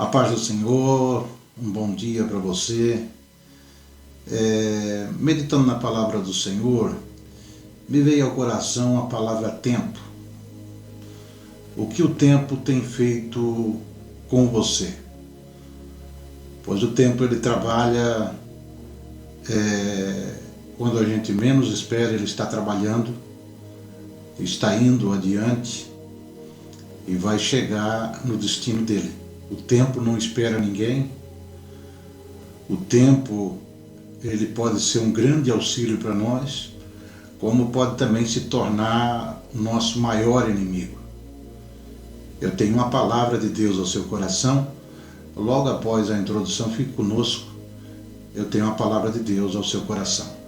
A paz do Senhor, um bom dia para você. Meditando na palavra do Senhor, me veio ao coração a palavra tempo. O que o tempo tem feito com você? Pois o tempo ele trabalha quando a gente menos espera, ele está trabalhando, está indo adiante e vai chegar no destino dele. O tempo não espera ninguém. O tempo ele pode ser um grande auxílio para nós, como pode também se tornar o nosso maior inimigo. Eu tenho uma palavra de Deus ao seu coração. Logo após a introdução, fique conosco. Eu tenho uma palavra de Deus ao seu coração.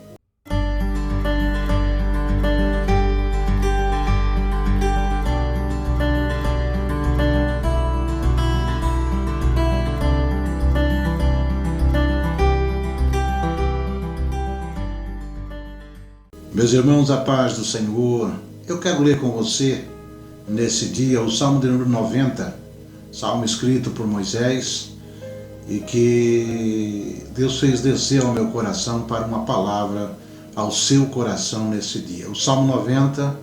Meus irmãos, a paz do Senhor, eu quero ler com você, nesse dia, o Salmo de número 90, salmo escrito por Moisés, e que Deus fez descer ao meu coração para uma palavra ao seu coração nesse dia. O Salmo 90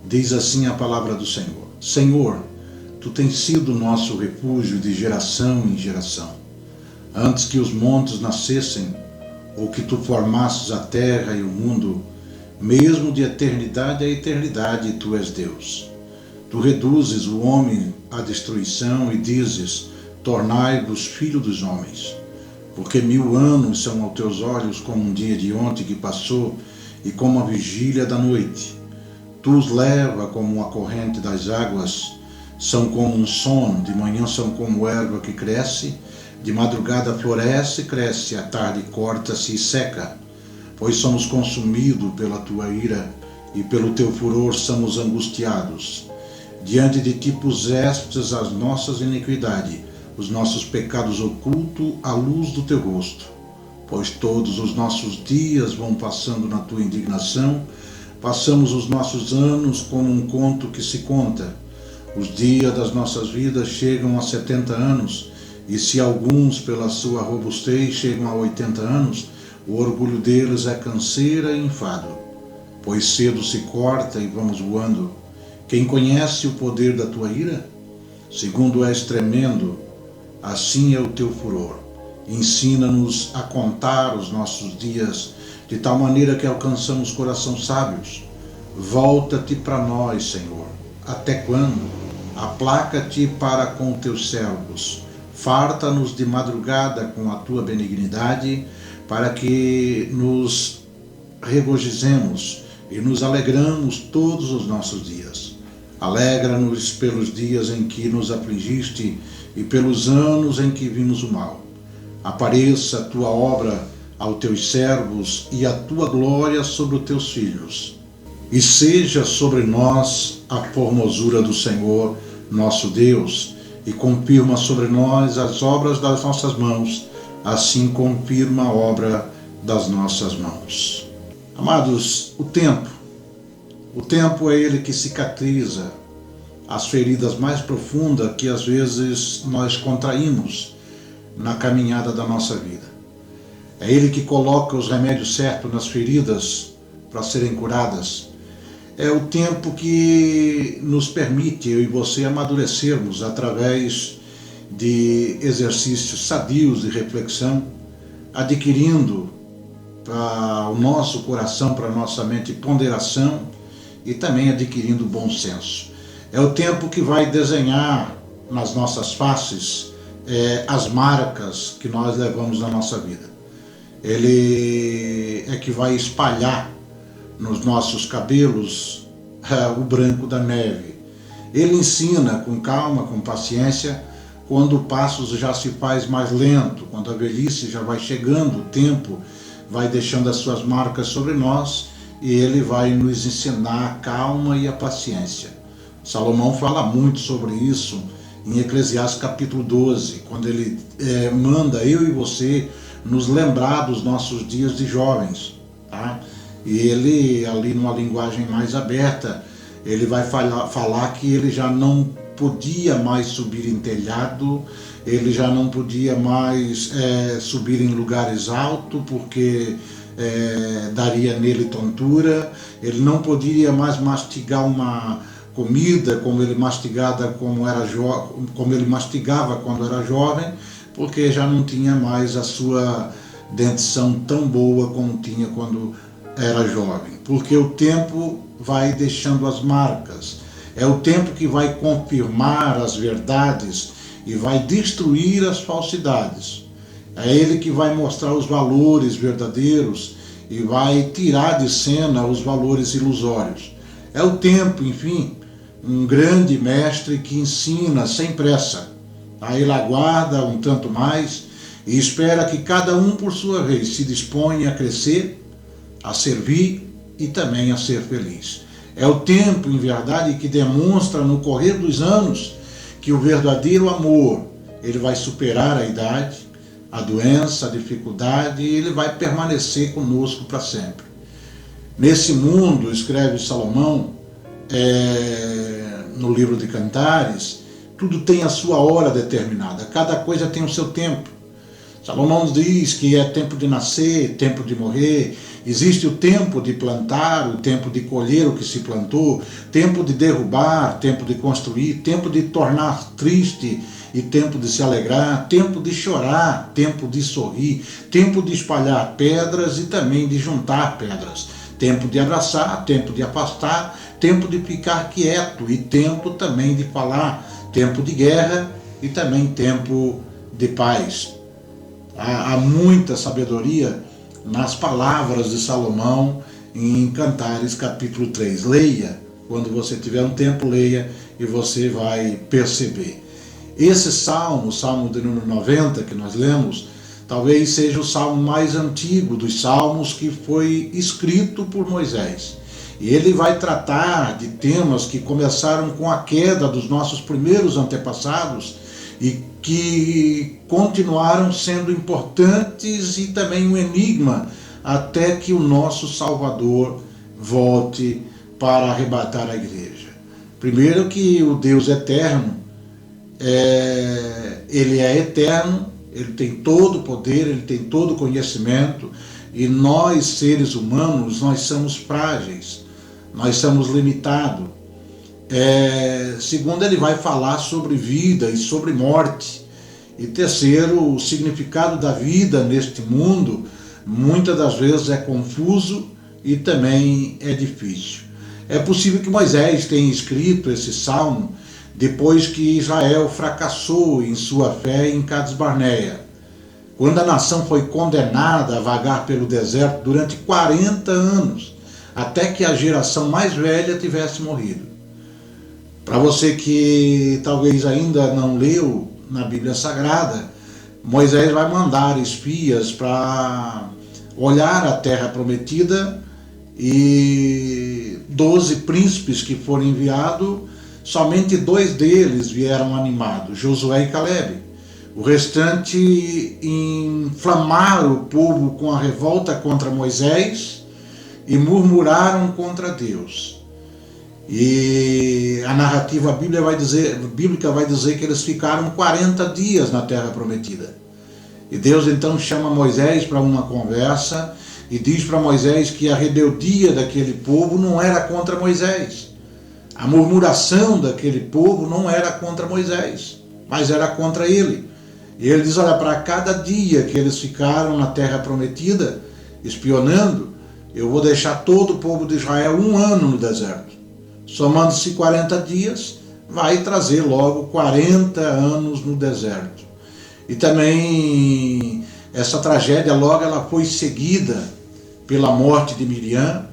diz assim a palavra do Senhor: Senhor, Tu tens sido nosso refúgio de geração em geração. Antes que os montes nascessem, ou que Tu formasses a terra e o mundo, mesmo de eternidade a eternidade, Tu és Deus. Tu reduzes o homem à destruição e dizes: tornai-vos filhos dos homens. Porque 1000 anos são aos teus olhos como um dia de ontem que passou e como a vigília da noite. Tu os leva como uma corrente das águas, são como um sono, de manhã são como erva que cresce, de madrugada floresce, cresce, à tarde corta-se e seca. Pois somos consumidos pela Tua ira, e pelo Teu furor somos angustiados. Diante de Ti pusestes as nossas iniquidades, os nossos pecados ocultos à luz do Teu rosto. Pois todos os nossos dias vão passando na Tua indignação, passamos os nossos anos como um conto que se conta. Os dias das nossas vidas chegam a 70 anos, e se alguns pela sua robustez chegam a 80 anos, o orgulho deles é canseira e enfado, pois cedo se corta e vamos voando. Quem conhece o poder da Tua ira? Segundo és tremendo, assim é o Teu furor. Ensina-nos a contar os nossos dias, de tal maneira que alcançamos coração sábios. Volta-te para nós, Senhor. Até quando? Aplaca-te para com Teus servos. Farta-nos de madrugada com a Tua benignidade, para que nos regozijemos e nos alegramos todos os nossos dias. Alegra-nos pelos dias em que nos afligiste e pelos anos em que vimos o mal. Apareça a Tua obra aos Teus servos e a Tua glória sobre os Teus filhos. E seja sobre nós a formosura do Senhor, nosso Deus, e confirma sobre nós as obras das nossas mãos, assim confirma a obra das nossas mãos. Amados, o tempo é ele que cicatriza as feridas mais profundas que às vezes nós contraímos na caminhada da nossa vida. É ele que coloca os remédios certos nas feridas para serem curadas. É o tempo que nos permite, eu e você, amadurecermos através de exercícios sadios de reflexão, adquirindo para o nosso coração, para a nossa mente, ponderação e também adquirindo bom senso. É o tempo que vai desenhar nas nossas faces as marcas que nós levamos na nossa vida. Ele é que vai espalhar nos nossos cabelos o branco da neve. Ele ensina com calma, com paciência, quando o passo já se faz mais lento, quando a velhice já vai chegando, o tempo vai deixando as suas marcas sobre nós e ele vai nos ensinar a calma e a paciência. Salomão fala muito sobre isso em Eclesiastes capítulo 12, quando ele manda eu e você nos lembrar dos nossos dias de jovens, tá? E ele, ali numa linguagem mais aberta, ele vai falar que ele já não podia mais subir em telhado, ele já não podia mais subir em lugares altos, porque daria nele tontura, ele não podia mais mastigar uma comida como ele mastigava quando era jovem, porque já não tinha mais a sua dentição tão boa como tinha quando era jovem, porque o tempo vai deixando as marcas, é o tempo que vai confirmar as verdades e vai destruir as falsidades. É ele que vai mostrar os valores verdadeiros e vai tirar de cena os valores ilusórios. É o tempo, enfim, um grande mestre que ensina sem pressa. Ele aguarda um tanto mais e espera que cada um, por sua vez, se disponha a crescer, a servir e também a ser feliz. É o tempo, em verdade, que demonstra no correr dos anos que o verdadeiro amor, ele vai superar a idade, a doença, a dificuldade, e ele vai permanecer conosco para sempre. Nesse mundo, escreve Salomão, no livro de Cantares, tudo tem a sua hora determinada, cada coisa tem o seu tempo. Salomão diz que é tempo de nascer, tempo de morrer, existe o tempo de plantar, o tempo de colher o que se plantou, tempo de derrubar, tempo de construir, tempo de tornar triste e tempo de se alegrar, tempo de chorar, tempo de sorrir, tempo de espalhar pedras e também de juntar pedras, tempo de abraçar, tempo de afastar, tempo de ficar quieto e tempo também de falar, tempo de guerra e também tempo de paz. Há muita sabedoria nas palavras de Salomão em Cantares capítulo 3. Leia, quando você tiver um tempo, leia e você vai perceber. Esse salmo, o salmo de número 90 que nós lemos, talvez seja o salmo mais antigo dos salmos que foi escrito por Moisés. E ele vai tratar de temas que começaram com a queda dos nossos primeiros antepassados e que continuaram sendo importantes e também um enigma até que o nosso Salvador volte para arrebatar a igreja. Primeiro, que o Deus eterno, ele é eterno, ele tem todo o poder, ele tem todo o conhecimento, e nós, seres humanos, nós somos frágeis, nós somos limitados. Segundo, ele vai falar sobre vida e sobre morte. E terceiro, o significado da vida neste mundo muitas das vezes é confuso e também é difícil. É possível que Moisés tenha escrito esse salmo depois que Israel fracassou em sua fé em Cades Barneia, quando a nação foi condenada a vagar pelo deserto durante 40 anos, até que a geração mais velha tivesse morrido. Para você que talvez ainda não leu na Bíblia Sagrada, Moisés vai mandar espias para olhar a terra prometida, e 12 príncipes que foram enviados, somente 2 deles vieram animados, Josué e Calebe. O restante inflamaram o povo com a revolta contra Moisés e murmuraram contra Deus. E a narrativa bíblica vai dizer que eles ficaram 40 dias na terra prometida. E Deus então chama Moisés para uma conversa e diz para Moisés que a rebeldia daquele povo não era contra Moisés. A murmuração daquele povo não era contra Moisés, mas era contra ele. E ele diz, olha, para cada dia que eles ficaram na terra prometida, espionando, eu vou deixar todo o povo de Israel 1 ano no deserto. Somando-se 40 dias, vai trazer logo 40 anos no deserto. E também essa tragédia logo ela foi seguida pela morte de Miriam,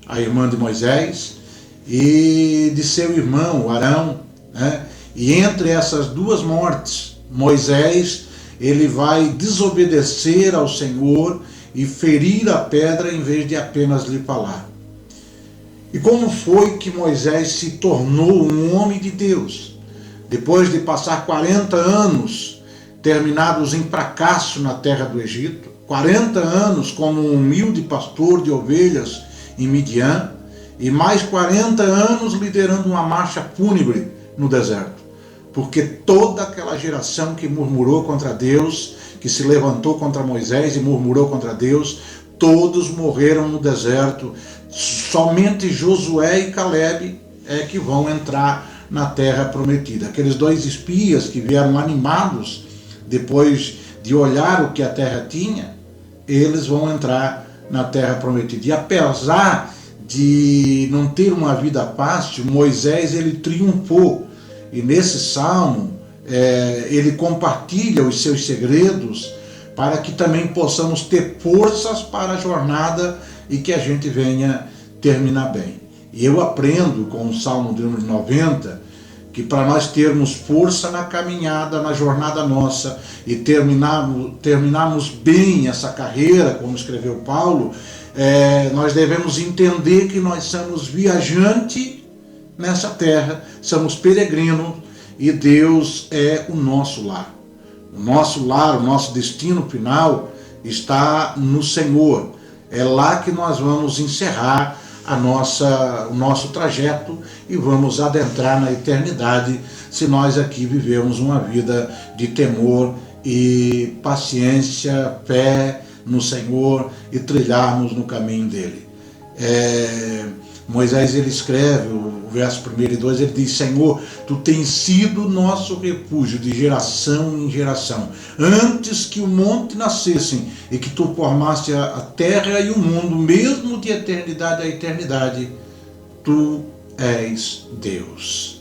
a irmã de Moisés, e de seu irmão Arão, né? E entre essas 2 mortes, Moisés ele vai desobedecer ao Senhor e ferir a pedra em vez de apenas lhe falar. E como foi que Moisés se tornou um homem de Deus? Depois de passar 40 anos terminados em fracasso na terra do Egito, 40 anos como um humilde pastor de ovelhas em Midian, e mais 40 anos liderando uma marcha fúnebre no deserto. porque toda aquela geração que murmurou contra Deus, que se levantou contra Moisés e murmurou contra Deus, todos morreram no deserto. Somente Josué e Caleb é que vão entrar na terra prometida. Aqueles 2 espias que vieram animados depois de olhar o que a terra tinha, eles vão entrar na terra prometida. E apesar de não ter uma vida fácil, Moisés ele triunfou. E nesse salmo ele compartilha os seus segredos para que também possamos ter forças para a jornada e que a gente venha terminar bem. E eu aprendo com o Salmo de número 90 que para nós termos força na caminhada, na jornada nossa e terminarmos bem essa carreira, como escreveu Paulo, nós devemos entender que nós somos viajantes nessa terra, somos peregrinos e Deus é o nosso lar. O nosso lar, o nosso destino final está no Senhor. É lá que nós vamos encerrar o nosso trajeto e vamos adentrar na eternidade se nós aqui vivemos uma vida de temor e paciência, fé no Senhor e trilharmos no caminho dele. Moisés ele escreve, o verso 1 e 2, ele diz: Senhor, tu tens sido nosso refúgio de geração em geração, antes que o monte nascessem e que tu formaste a terra e o mundo, mesmo de eternidade a eternidade, tu és Deus.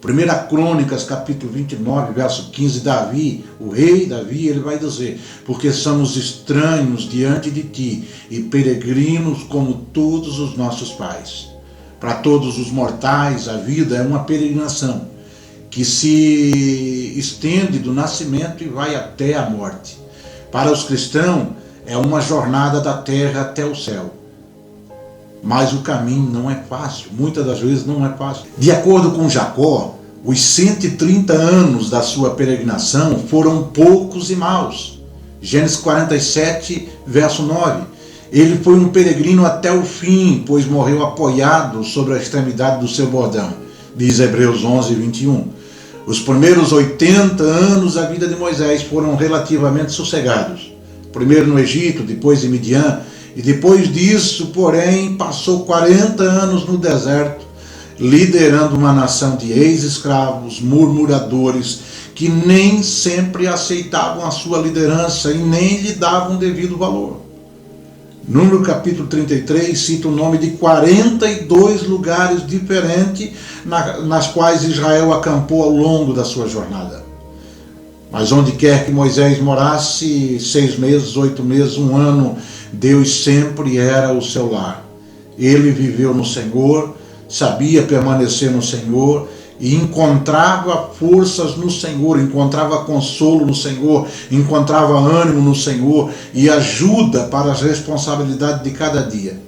1 Crônicas, capítulo 29, verso 15, Davi, o rei Davi, ele vai dizer: porque somos estranhos diante de ti e peregrinos como todos os nossos pais. Para todos os mortais, a vida é uma peregrinação que se estende do nascimento e vai até a morte. Para os cristãos, é uma jornada da terra até o céu. Mas o caminho não é fácil, muitas das vezes não é fácil. De acordo com Jacó, os 130 anos da sua peregrinação foram poucos e maus. Gênesis 47, verso 9. Ele foi um peregrino até o fim, pois morreu apoiado sobre a extremidade do seu bordão. Diz Hebreus 11, 21. Os primeiros 80 anos da vida de Moisés foram relativamente sossegados. Primeiro no Egito, depois em Midian, e depois disso, porém, passou 40 anos no deserto, liderando uma nação de ex-escravos, murmuradores, que nem sempre aceitavam a sua liderança e nem lhe davam devido valor. Número capítulo 33 cita o nome de 42 lugares diferentes nas quais Israel acampou ao longo da sua jornada. Mas onde quer que Moisés morasse, 6 meses, 8 meses, 1 ano, Deus sempre era o seu lar. Ele viveu no Senhor, sabia permanecer no Senhor e encontrava forças no Senhor, encontrava consolo no Senhor, encontrava ânimo no Senhor e ajuda para as responsabilidades de cada dia.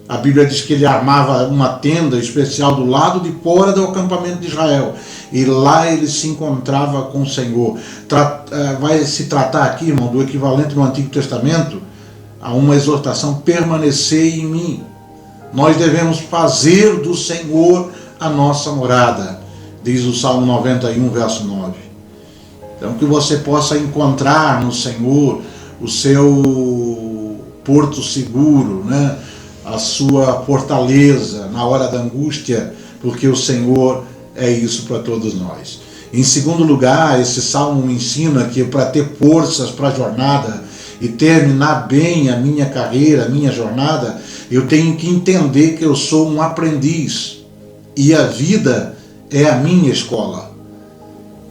A Bíblia diz que ele armava uma tenda especial do lado de fora do acampamento de Israel. E lá ele se encontrava com o Senhor. Vai se tratar aqui, irmão, do equivalente no Antigo Testamento a uma exortação: permanecer em mim. Nós devemos fazer do Senhor a nossa morada, diz o Salmo 91, verso 9. Então que você possa encontrar no Senhor o seu porto seguro, né? A sua fortaleza na hora da angústia, porque o Senhor é isso para todos nós. Em segundo lugar, esse salmo ensina que para ter forças para a jornada e terminar bem a minha carreira, a minha jornada, eu tenho que entender que eu sou um aprendiz e a vida é a minha escola.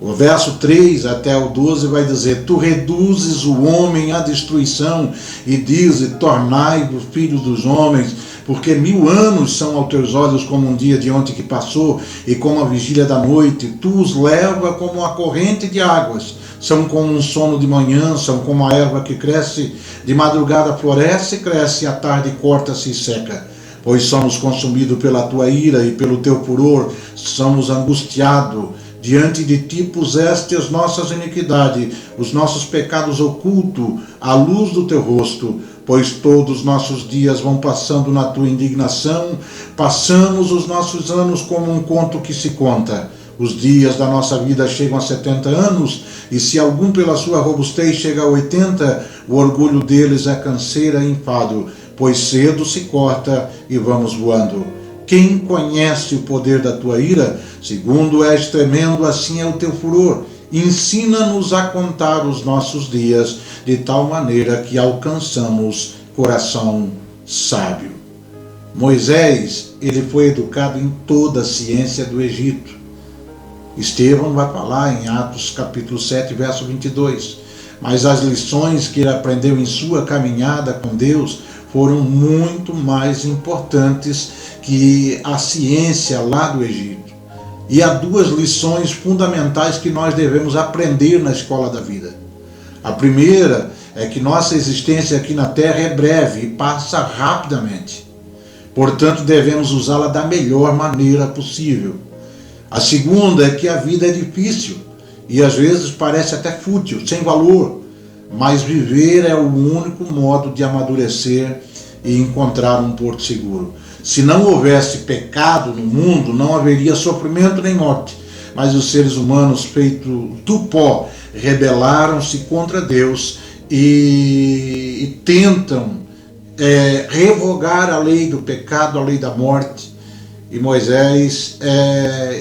O verso 3 até o 12 vai dizer: tu reduzes o homem à destruição e dizes: tornai-vos filhos dos homens, porque 1000 anos são aos teus olhos como um dia de ontem que passou e como a vigília da noite. Tu os leva como a corrente de águas, são como um sono de manhã, são como a erva que cresce, de madrugada floresce e cresce, e à tarde corta-se e seca. Pois somos consumidos pela tua ira e pelo teu furor, somos angustiados. Diante de ti puseste as nossas iniquidades, os nossos pecados ocultos, à luz do teu rosto. Pois todos os nossos dias vão passando na tua indignação, passamos os nossos anos como um conto que se conta. Os dias da nossa vida chegam a 70 anos, e se algum pela sua robustez chega a 80, o orgulho deles é canseira e enfado, pois cedo se corta e vamos voando. Quem conhece o poder da tua ira? Segundo és tremendo, assim é o teu furor. Ensina-nos a contar os nossos dias, de tal maneira que alcançamos coração sábio. Moisés, ele foi educado em toda a ciência do Egito. Estevão vai falar em Atos capítulo 7, verso 22. Mas as lições que ele aprendeu em sua caminhada com Deus foram muito mais importantes que a ciência lá do Egito. E há duas lições fundamentais que nós devemos aprender na escola da vida. A primeira é que nossa existência aqui na Terra é breve e passa rapidamente. Portanto, devemos usá-la da melhor maneira possível. A segunda é que a vida é difícil e às vezes parece até fútil, sem valor, mas viver é o único modo de amadurecer e encontrar um porto seguro. Se não houvesse pecado no mundo, não haveria sofrimento nem morte, mas os seres humanos, feitos do pó, rebelaram-se contra Deus e tentam revogar a lei do pecado, a lei da morte. E Moisés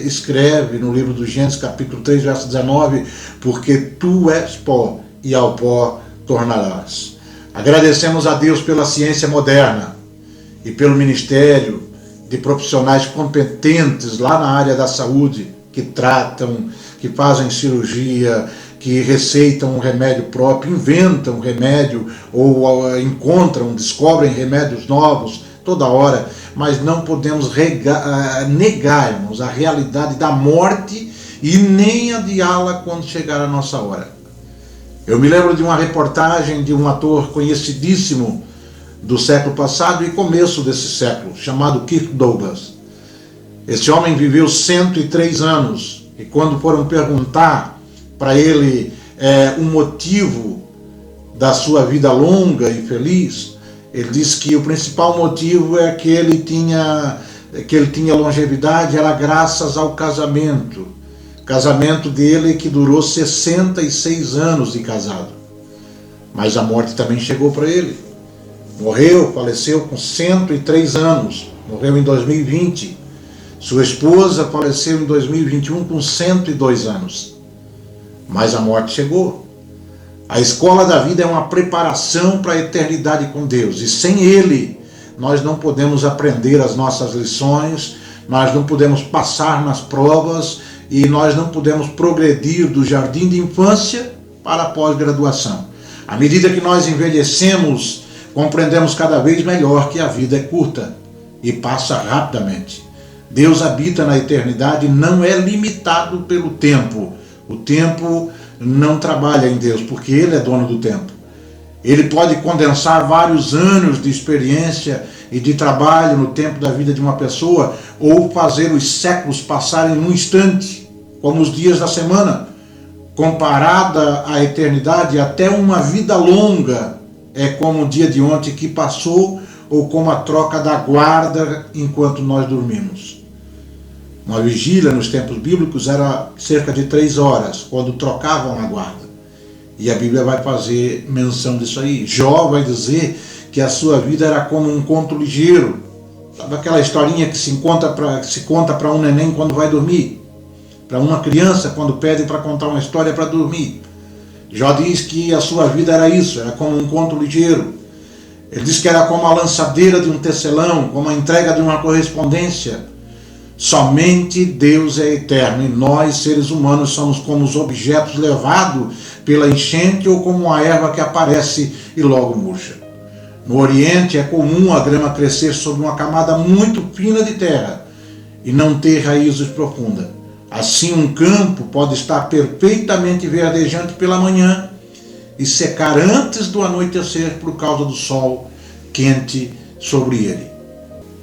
escreve no livro do Gênesis, capítulo 3, verso 19, porque tu és pó e ao pó tornarás. Agradecemos a Deus pela ciência moderna e pelo ministério de profissionais competentes lá na área da saúde, que tratam, que fazem cirurgia, que receitam um remédio próprio, inventam um remédio ou encontram, descobrem remédios novos toda hora, mas não podemos negarmos a realidade da morte e nem adiá-la quando chegar a nossa hora. Eu me lembro de uma reportagem de um ator conhecidíssimo do século passado e começo desse século, chamado Kirk Douglas. Esse homem viveu 103 anos e quando foram perguntar para ele o motivo da sua vida longa e feliz, ele disse que o principal motivo é que ele tinha longevidade, era graças ao casamento. Casamento dele que durou 66 anos de casado. Mas a morte também chegou para ele. Morreu, faleceu com 103 anos. Morreu em 2020. Sua esposa faleceu em 2021 com 102 anos. Mas a morte chegou. A escola da vida é uma preparação para a eternidade com Deus. E sem Ele, nós não podemos aprender as nossas lições, nós não podemos passar nas provas e nós não podemos progredir do jardim de infância para a pós-graduação. À medida que nós envelhecemos, compreendemos cada vez melhor que a vida é curta e passa rapidamente. Deus habita na eternidade e não é limitado pelo tempo. O tempo não trabalha em Deus, porque Ele é dono do tempo. Ele pode condensar vários anos de experiência e de trabalho no tempo da vida de uma pessoa, ou fazer os séculos passarem num instante, como os dias da semana. Comparada à eternidade, até uma vida longa é como o dia de ontem que passou, ou como a troca da guarda enquanto nós dormimos. Uma vigília nos tempos bíblicos era cerca de 3 horas, quando trocavam a guarda. E a Bíblia vai fazer menção disso aí. Jó vai dizer que a sua vida era como um conto ligeiro. Sabe aquela historinha que se conta para um neném quando vai dormir? Para uma criança quando pede para contar uma história para dormir. Jó diz que a sua vida era isso, era como um conto ligeiro. Ele diz que era como a lançadeira de um tecelão, como a entrega de uma correspondência. Somente Deus é eterno e nós, seres humanos, somos como os objetos levados pela enchente ou como a erva que aparece e logo murcha. No Oriente é comum a grama crescer sobre uma camada muito fina de terra e não ter raízes profundas. Assim, um campo pode estar perfeitamente verdejante pela manhã e secar antes do anoitecer por causa do sol quente sobre ele.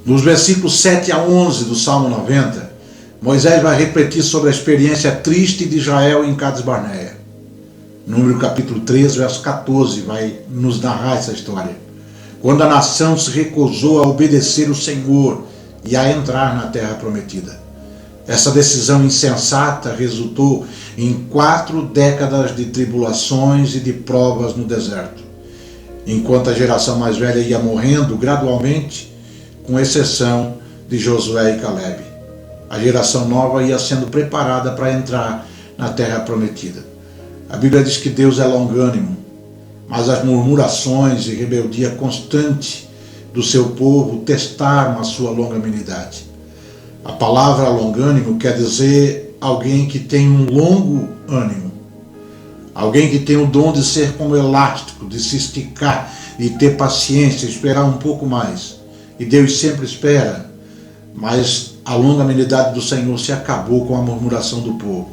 Nos versículos 7 a 11 do Salmo 90, Moisés vai refletir sobre a experiência triste de Israel em Cades Barneia. Número capítulo 3, verso 14, vai nos narrar essa história. Quando a nação se recusou a obedecer o Senhor e a entrar na terra prometida. Essa decisão insensata resultou em 4 décadas de tribulações e de provas no deserto, enquanto a geração mais velha ia morrendo gradualmente, com exceção de Josué e Caleb. A geração nova ia sendo preparada para entrar na terra prometida. A Bíblia diz que Deus é longânimo, mas as murmurações e rebeldia constante do seu povo testaram a sua longanimidade. A palavra longânimo quer dizer alguém que tem um longo ânimo, alguém que tem o dom de ser como elástico, de se esticar e ter paciência, esperar um pouco mais. E Deus sempre espera, mas a longanimidade do Senhor se acabou com a murmuração do povo.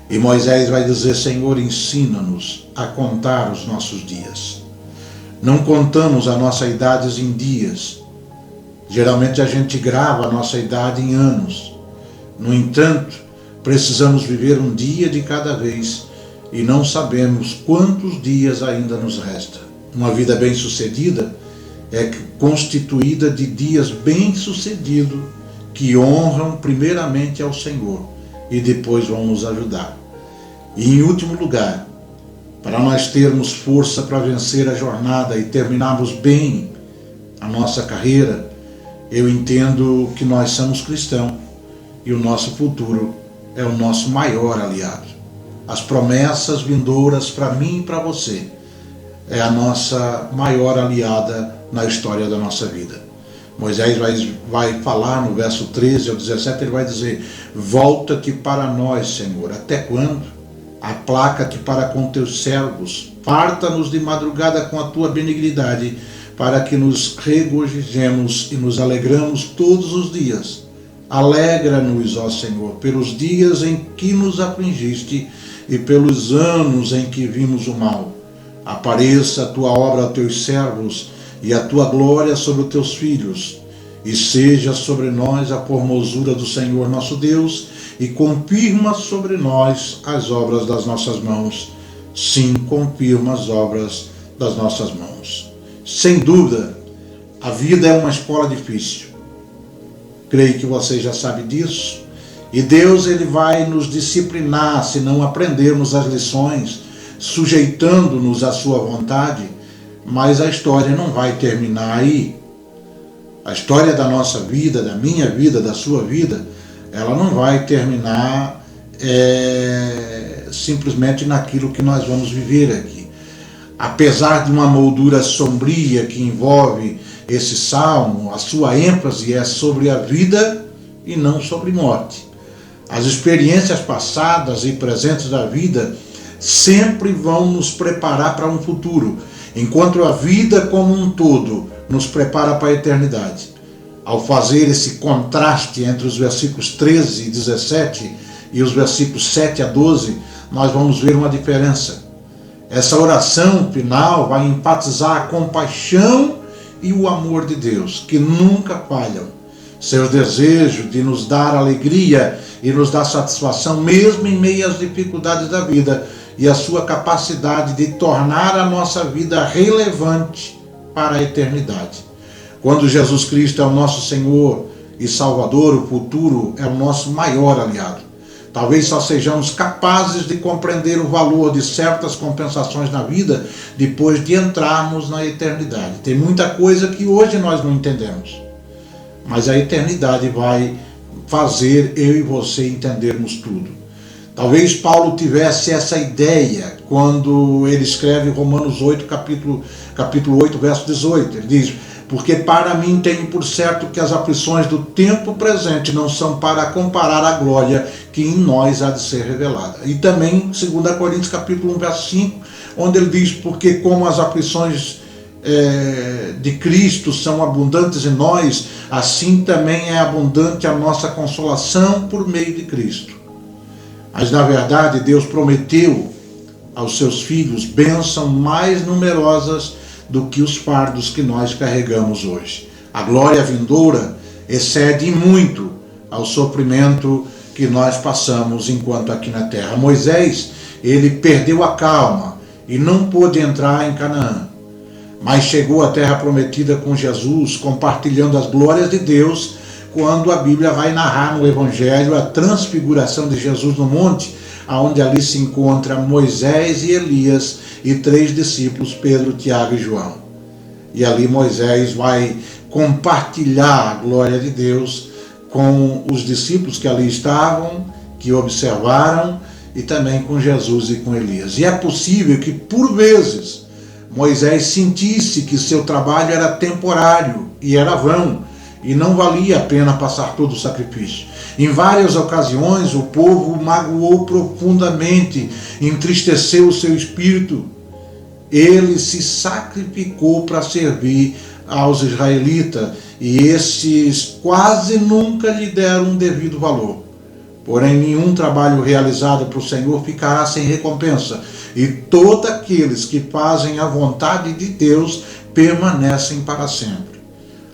E Moisés vai dizer: Senhor, ensina-nos a contar os nossos dias. Não contamos a nossa idade em dias. Geralmente a gente grava a nossa idade em anos. No entanto, precisamos viver um dia de cada vez e não sabemos quantos dias ainda nos resta. Uma vida bem-sucedida é constituída de dias bem-sucedidos que honram primeiramente ao Senhor e depois vão nos ajudar. E em último lugar, para nós termos força para vencer a jornada e terminarmos bem a nossa carreira, eu entendo que nós somos cristãos e o nosso futuro é o nosso maior aliado. As promessas vindouras para mim e para você é a nossa maior aliada na história da nossa vida. Moisés vai falar no verso 13 ao 17, ele vai dizer: volta-te para nós, Senhor, até quando? Aplaca-te para com teus servos, farta-nos de madrugada com a tua benignidade, para que nos regozijemos e nos alegramos todos os dias. Alegra-nos, ó Senhor, pelos dias em que nos afligiste e pelos anos em que vimos o mal. Apareça a tua obra aos teus servos e a tua glória sobre os teus filhos, e seja sobre nós a formosura do Senhor nosso Deus, e confirma sobre nós as obras das nossas mãos. Sim, confirma as obras das nossas mãos. Sem dúvida, a vida é uma escola difícil. Creio que você já sabe disso. E Deus, ele vai nos disciplinar se não aprendermos as lições, sujeitando-nos à sua vontade, mas a história não vai terminar aí. A história da nossa vida, da minha vida, da sua vida, ela não vai terminar simplesmente naquilo que nós vamos viver aqui. Apesar de uma moldura sombria que envolve esse salmo, a sua ênfase é sobre a vida e não sobre morte. As experiências passadas e presentes da vida sempre vão nos preparar para um futuro, enquanto a vida como um todo nos prepara para a eternidade. Ao fazer esse contraste entre os versículos 13 e 17 e os versículos 7 a 12, nós vamos ver uma diferença. Essa oração final vai enfatizar a compaixão e o amor de Deus, que nunca falham. Seu desejo de nos dar alegria e nos dar satisfação, mesmo em meio às dificuldades da vida, e a sua capacidade de tornar a nossa vida relevante para a eternidade. Quando Jesus Cristo é o nosso Senhor e Salvador, o futuro é o nosso maior aliado. Talvez só sejamos capazes de compreender o valor de certas compensações na vida depois de entrarmos na eternidade. Tem muita coisa que hoje nós não entendemos, mas a eternidade vai fazer eu e você entendermos tudo. Talvez Paulo tivesse essa ideia quando ele escreve Romanos 8, capítulo 8, verso 18. Ele diz: porque para mim tenho por certo que as aflições do tempo presente não são para comparar a glória que em nós há de ser revelada. E também 2 Coríntios capítulo 1, verso 5, onde ele diz: porque como as aflições de Cristo são abundantes em nós, assim também é abundante a nossa consolação por meio de Cristo. Mas na verdade Deus prometeu aos seus filhos bênçãos mais numerosas do que os fardos que nós carregamos hoje. A glória vindoura excede muito ao sofrimento que nós passamos enquanto aqui na terra. Moisés, ele perdeu a calma e não pôde entrar em Canaã, mas chegou à terra prometida com Jesus, compartilhando as glórias de Deus quando a Bíblia vai narrar no Evangelho a transfiguração de Jesus no monte, onde ali se encontra Moisés e Elias e 3 discípulos, Pedro, Tiago e João. E ali Moisés vai compartilhar a glória de Deus com os discípulos que ali estavam, que observaram, e também com Jesus e com Elias. E é possível que, por vezes, Moisés sentisse que seu trabalho era temporário e era vão, e não valia a pena passar todo o sacrifício. Em várias ocasiões, o povo o magoou profundamente, entristeceu o seu espírito. Ele se sacrificou para servir aos israelitas, e esses quase nunca lhe deram um devido valor. Porém, nenhum trabalho realizado para o Senhor ficará sem recompensa, e todos aqueles que fazem a vontade de Deus permanecem para sempre.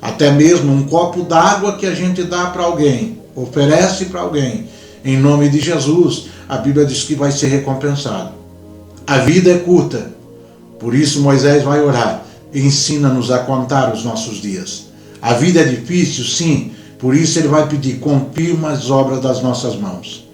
Até mesmo um copo d'água que a gente dá para alguém, oferece para alguém, em nome de Jesus, a Bíblia diz que vai ser recompensado. A vida é curta, por isso Moisés vai orar: ensina-nos a contar os nossos dias. A vida é difícil, sim, por isso ele vai pedir: confirma as obras das nossas mãos.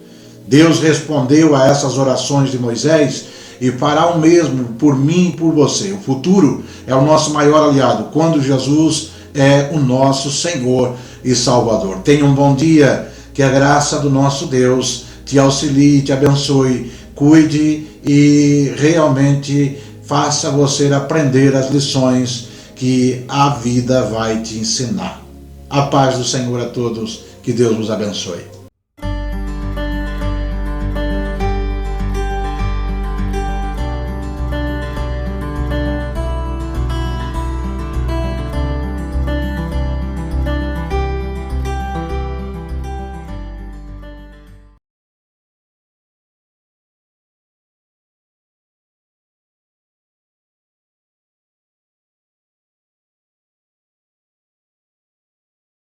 Deus respondeu a essas orações de Moisés e fará o mesmo por mim e por você. O futuro é o nosso maior aliado, quando Jesus é o nosso Senhor e Salvador. Tenha um bom dia, que a graça do nosso Deus te auxilie, te abençoe, cuide e realmente faça você aprender as lições que a vida vai te ensinar. A paz do Senhor a todos, que Deus nos abençoe.